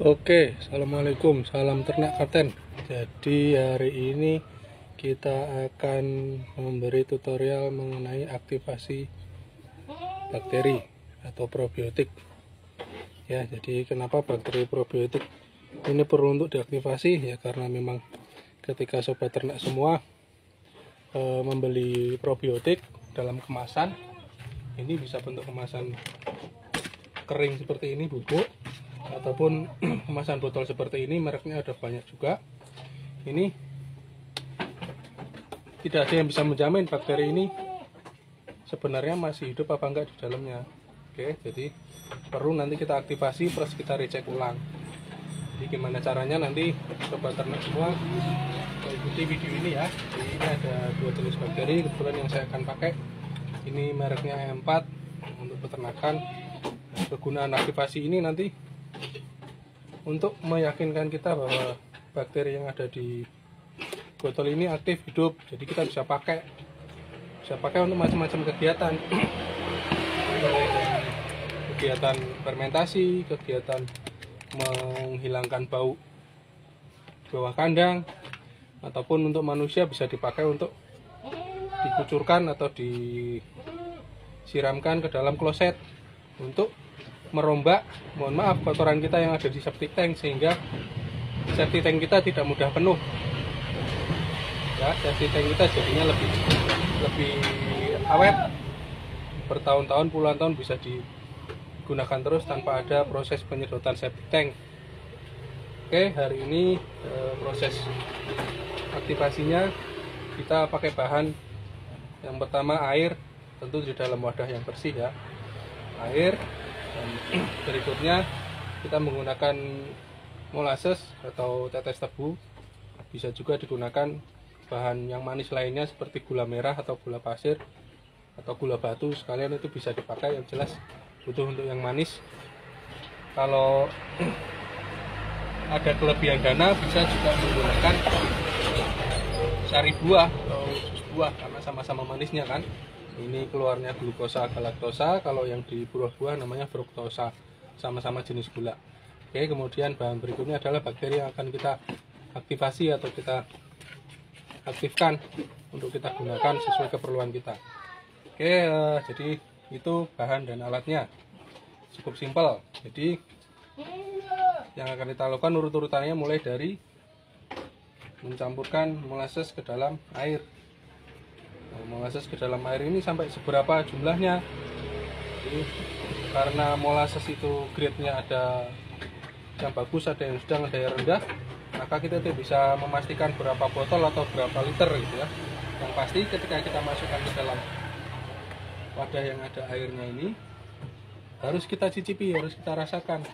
Oke, assalamualaikum, salam ternak kapten. Jadi hari ini kita akan memberi tutorial mengenai aktivasi bakteri atau probiotik. Ya, jadi kenapa bakteri probiotik ini perlu untuk diaktifasi? Ya karena memang ketika sobat ternak semua membeli probiotik dalam kemasan, ini bisa bentuk kemasan kering seperti ini, bubuk, ataupun kemasan botol seperti ini, mereknya ada banyak juga. Ini tidak ada yang bisa menjamin bakteri ini sebenarnya masih hidup apa enggak di dalamnya. Oke, jadi perlu nanti kita aktifasi terus kita recek ulang. Jadi gimana caranya nanti sobat ternak semua ikuti video ini ya. Jadi ini ada dua jenis bakteri kebetulan yang saya akan pakai. Ini mereknya E4 untuk peternakan. Kegunaan aktivasi ini nanti untuk meyakinkan kita bahwa bakteri yang ada di botol ini aktif hidup, jadi kita bisa pakai untuk macam-macam kegiatan, kegiatan fermentasi, kegiatan menghilangkan bau bawah kandang, ataupun untuk manusia bisa dipakai untuk dikucurkan atau disiramkan ke dalam kloset untuk merombak, mohon maaf, kotoran kita yang ada di septic tank, sehingga septic tank kita tidak mudah penuh. Ya, septic tank kita jadinya lebih awet, bertahun-tahun, puluhan tahun bisa digunakan terus tanpa ada proses penyedotan septic tank. Oke, hari ini proses aktivasinya kita pakai bahan yang pertama air, tentu di dalam wadah yang bersih ya, air. Dan berikutnya kita menggunakan molasses atau tetes tebu, bisa juga digunakan bahan yang manis lainnya seperti gula merah atau gula pasir atau gula batu, sekalian itu bisa dipakai, yang jelas butuh untuk yang manis. Kalau ada kelebihan dana bisa juga menggunakan sari buah atau jus buah karena sama-sama manisnya kan. Ini keluarnya glukosa galaktosa, kalau yang di buah-buah namanya fruktosa, sama-sama jenis gula. Oke, kemudian bahan berikutnya adalah bakteri yang akan kita aktifasi atau kita aktifkan untuk kita gunakan sesuai keperluan kita. Oke, jadi itu bahan dan alatnya cukup simpel. Jadi yang akan kita lakukan urut-urutannya mulai dari mencampurkan molasses ke dalam air. Molasses ke dalam air ini sampai seberapa jumlahnya. Jadi, karena molasses itu grade-nya ada yang bagus, ada yang sedang, ada yang rendah, maka kita tidak bisa memastikan berapa botol atau berapa liter gitu ya. Yang pasti ketika kita masukkan ke dalam wadah yang ada airnya ini, harus kita cicipi, harus kita rasakan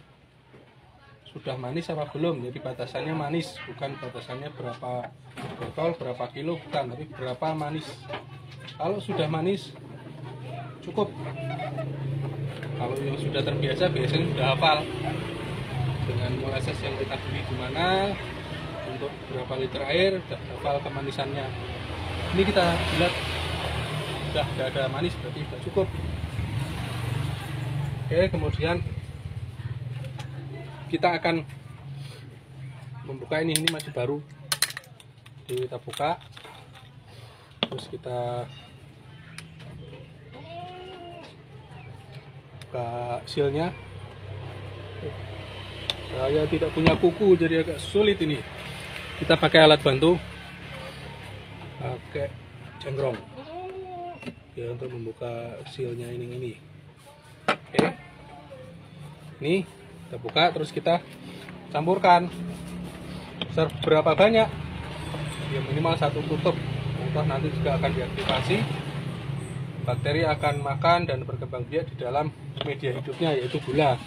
sudah manis apa belum. Jadi batasannya manis, bukan batasannya berapa botol, berapa kilo, bukan, tapi berapa manis. Kalau sudah manis cukup. Kalau yang sudah terbiasa biasanya sudah hafal dengan molasses yang kita beli di mana, untuk berapa liter air, sudah hafal kemanisannya. Ini kita lihat sudah tidak ada manis, berarti sudah cukup. Oke, kemudian kita akan membuka ini masih baru. Jadi kita buka, terus kita buka sealnya. Saya tidak punya kuku jadi agak sulit ini. Kita pakai alat bantu, pakai cengkrong ya untuk membuka sealnya ini. Oke, ini kita buka, terus kita campurkan seberapa banyak ya, minimal satu tutup. Entah nanti juga akan diaktifasi, bakteri akan makan dan berkembang biak di dalam media hidupnya, yaitu gula.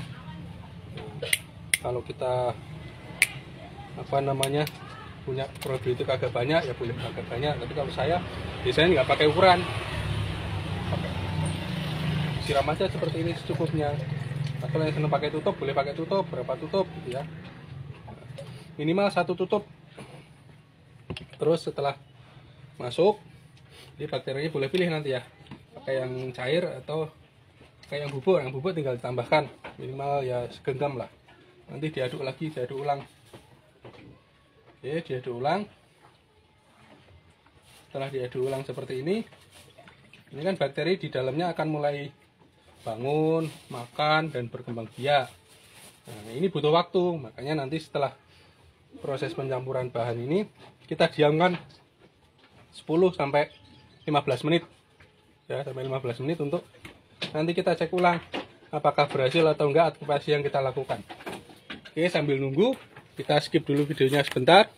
Kalau kita punya probiotik agak banyak ya boleh agak banyak, tapi kalau saya biasanya nggak pakai ukuran, siram aja seperti ini secukupnya. Atau yang senang pakai tutup boleh pakai tutup, berapa tutup gitu ya, minimal satu tutup. Terus setelah masuk, jadi bakterinya boleh pilih nanti ya, pakai yang cair atau pakai yang bubuk. Yang bubuk tinggal ditambahkan minimal ya segenggam lah, nanti diaduk lagi, diaduk ulang. Oke, diaduk ulang. Setelah diaduk ulang seperti ini kan bakteri di dalamnya akan mulai bangun, makan, dan berkembang biak. Nah, ini butuh waktu, makanya nanti setelah proses pencampuran bahan ini kita diamkan 10 sampai 15 menit. Ya, sampai 15 menit untuk nanti kita cek ulang apakah berhasil atau enggak aktivasi yang kita lakukan. Oke, sambil nunggu kita skip dulu videonya sebentar.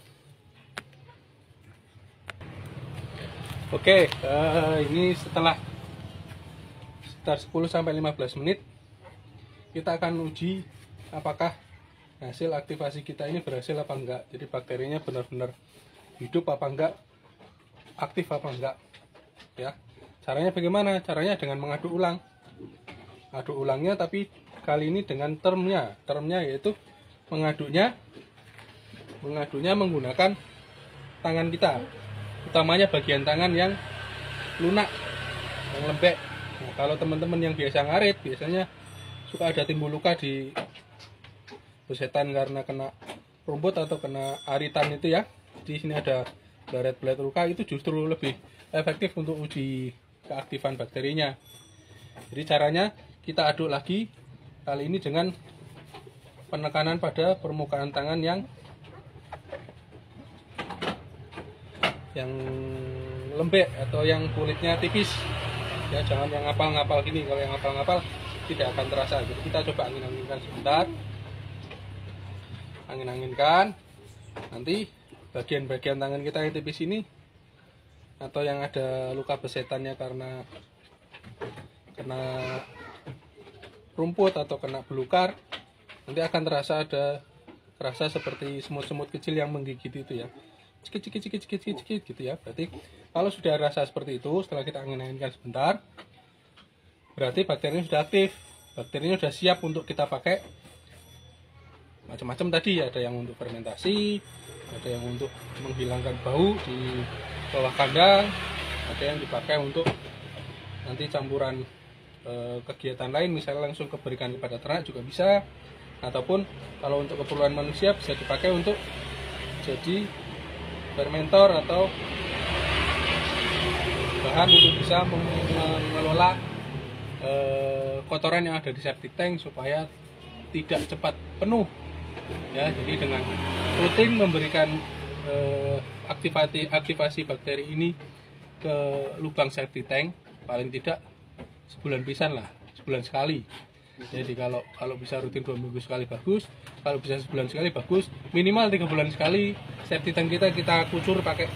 Oke, ini setelah sekitar 10 sampai 15 menit kita akan uji apakah hasil aktivasi kita ini berhasil apa enggak. Jadi bakterinya benar-benar hidup apa enggak, aktif apa enggak. Ya. Caranya bagaimana? Caranya dengan mengaduk ulang. Aduk ulangnya tapi kali ini dengan termnya. Termnya yaitu mengaduknya menggunakan tangan kita. Utamanya bagian tangan yang lunak, yang lembek. Nah, kalau teman-teman yang biasa ngarit, biasanya suka ada timbul luka di besetan karena kena rumput atau kena aritan itu ya. Di sini ada baret-baret luka, itu justru lebih efektif untuk uji keaktifan bakterinya. Jadi caranya kita aduk lagi, kali ini dengan penekanan pada permukaan tangan yang lembek atau yang kulitnya tipis. Ya, jangan yang ngapal-ngapal gini. Kalau yang ngapal-ngapal tidak akan terasa. Jadi kita coba angin-anginkan sebentar. Angin-anginkan. Nanti bagian-bagian tangan kita yang tipis ini atau yang ada luka besetannya karena kena rumput atau kena belukar, nanti akan terasa seperti semut-semut kecil yang menggigit itu ya. Cikit gitu ya. Berarti kalau sudah rasa seperti itu, setelah kita angin-anginkan sebentar, berarti bakterinya sudah aktif, bakterinya sudah siap untuk kita pakai. Macam-macam tadi, ada yang untuk fermentasi, ada yang untuk menghilangkan bau di bawah kandang, ada yang dipakai untuk nanti campuran kegiatan lain, misalnya langsung diberikan kepada ternak juga bisa, ataupun kalau untuk keperluan manusia bisa dipakai untuk jadi fermentor atau bahan untuk bisa mengelola kotoran yang ada di septic tank supaya tidak cepat penuh ya. Jadi dengan rutin memberikan aktivasi bakteri ini ke lubang septic tank paling tidak sebulan pisan lah, sebulan sekali. Jadi kalau bisa rutin 2 minggu sekali bagus, kalau bisa sebulan sekali bagus, minimal 3 bulan sekali septic tank kita kucur pakai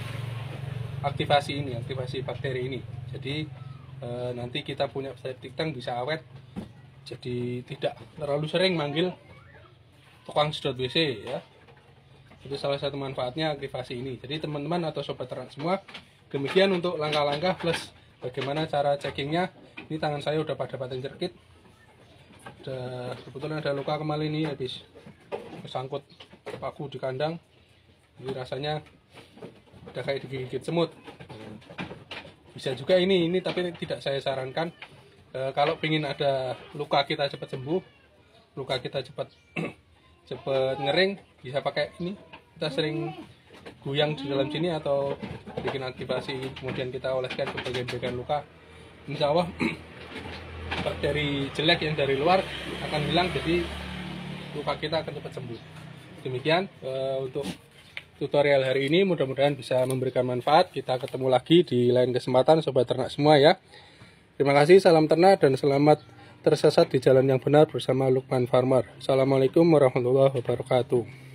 aktivasi bakteri ini. Jadi nanti kita punya septic tank bisa awet, jadi tidak terlalu sering manggil tukang sedot WC ya. Itu salah satu manfaatnya aktivasi ini. Jadi teman-teman atau sobat ternak semua, demikian untuk langkah-langkah plus bagaimana cara checkingnya. Ini tangan saya udah pada batang cerkit. Kebetulan ada luka kemarin ini habis kesangkut paku di kandang, jadi rasanya udah kayak digigit semut. Bisa juga ini tapi tidak saya sarankan. Kalau ingin ada luka kita cepat sembuh, luka kita cepat ngering, bisa pakai ini. Kita sering goyang di dalam sini atau bikin aktivasi, kemudian kita oleskan ke bagian-bagian luka. Insya Allah bakteri jelek yang dari luar akan hilang, jadi luka kita akan cepat sembuh. Demikian untuk tutorial hari ini, mudah-mudahan bisa memberikan manfaat. Kita ketemu lagi di lain kesempatan sobat ternak semua ya. Terima kasih, salam ternak dan selamat tersesat di jalan yang benar bersama Lukman Farmer. Assalamualaikum warahmatullahi wabarakatuh.